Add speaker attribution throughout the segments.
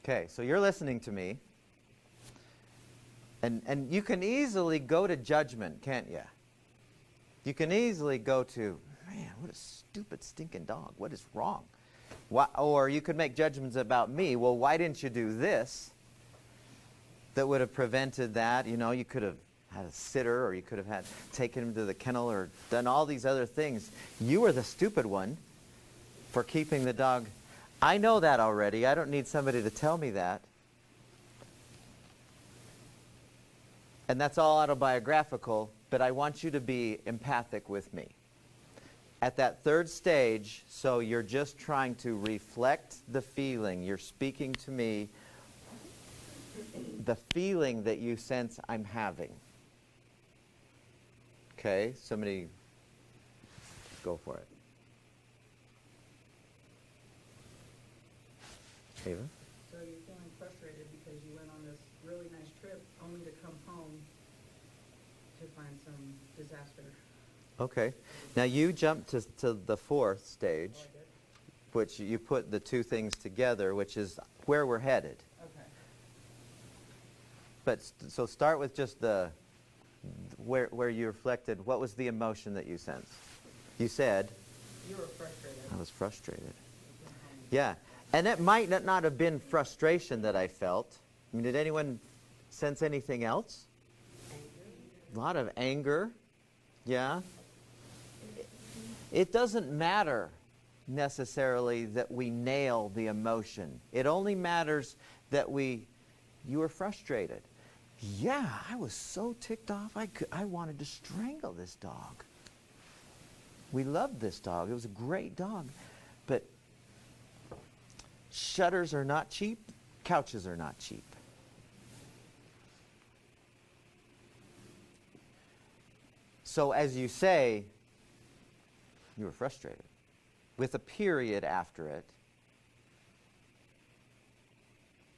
Speaker 1: Okay, so you're listening to me. And you can easily go to judgment, can't you? You can easily go to, man, what a stupid, stinking dog. What is wrong? Why, or you could make judgments about me. Well, why didn't you do this? That would have prevented that. You know, you could have had a sitter, or you could have had taken him to the kennel, or done all these other things. You were the stupid one for keeping the dog. I know that already. I don't need somebody to tell me that. And that's all autobiographical, but I want you to be empathic with me. At that third stage, so you're just trying to reflect the feeling. You're speaking to me, the feeling that you sense I'm having. Okay, somebody go for it. Ava?
Speaker 2: So you're feeling frustrated because you went on this really nice trip only to come home to find some disaster.
Speaker 1: Okay. Now you jump to the fourth stage, which you put the two things together, which is where we're headed.
Speaker 2: Okay.
Speaker 1: But so start with just the where you reflected. What was the emotion that you sensed? You said,
Speaker 2: You were frustrated.
Speaker 1: I was frustrated. Yeah. And it might not have been frustration that I felt. I mean, did anyone sense anything else? A lot of anger. Yeah. It doesn't matter necessarily that we nail the emotion. It only matters that you were frustrated. Yeah, I was so ticked off. I wanted to strangle this dog. We loved this dog. It was a great dog. But shutters are not cheap. Couches are not cheap. So as you say, you were frustrated. With a period after it,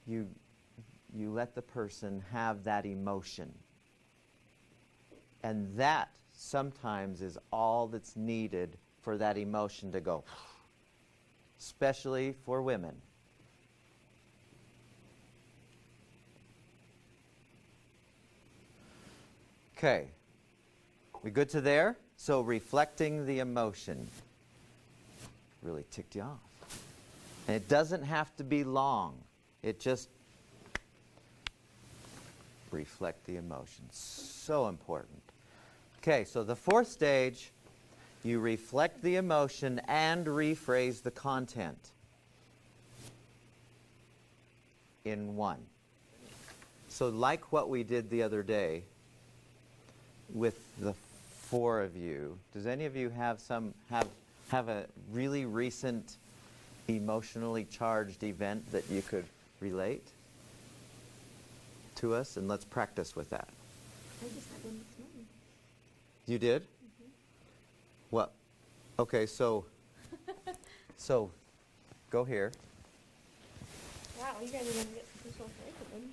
Speaker 1: you let the person have that emotion. And that sometimes is all that's needed for that emotion to go, especially for women. Okay. We good to there? So reflecting the emotion really ticked you off. And it doesn't have to be long. It just reflect the emotion. So important. Okay, so the fourth stage, you reflect the emotion and rephrase the content in one. So like what we did the other day with the four of you, does any of you have a really recent emotionally charged event that you could relate to us? And let's practice with that.
Speaker 3: I just had one this morning.
Speaker 1: You did?
Speaker 3: Mm-hmm.
Speaker 1: What? Okay, so go here.
Speaker 3: Wow, you guys are going to get this one right then.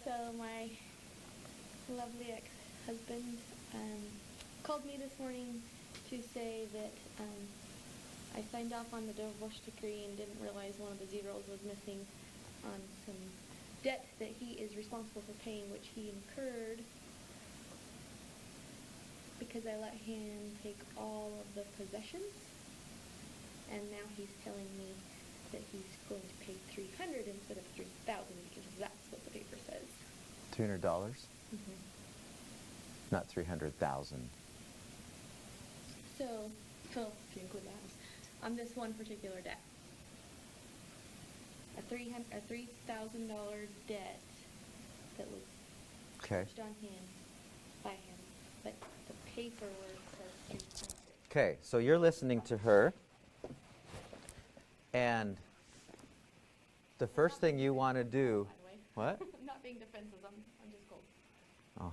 Speaker 3: So my lovely ex-husband called me this morning to say that I signed off on the divorce decree and didn't realize one of the zeros was missing on some debt that he is responsible for paying, which he incurred because I let him take all of the possessions. And now he's telling me that he's going to pay $300 instead of $3,000 because that's what the paper says.
Speaker 1: $200?
Speaker 3: Mm-hmm.
Speaker 1: Not 300,000.
Speaker 3: So, if you include the house, on this one particular debt, a $3,000 debt that was
Speaker 1: Okay.
Speaker 3: charged on him by him, but the paperwork says $300.
Speaker 1: Okay, so you're listening to her, and the first thing you want to do,
Speaker 3: By the way.
Speaker 1: what?
Speaker 3: I'm not being defensive, I'm just cold.
Speaker 1: Oh.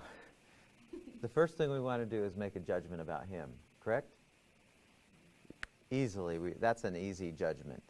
Speaker 1: The first thing we want to do is make a judgment about him, correct? Easily, that's an easy judgment.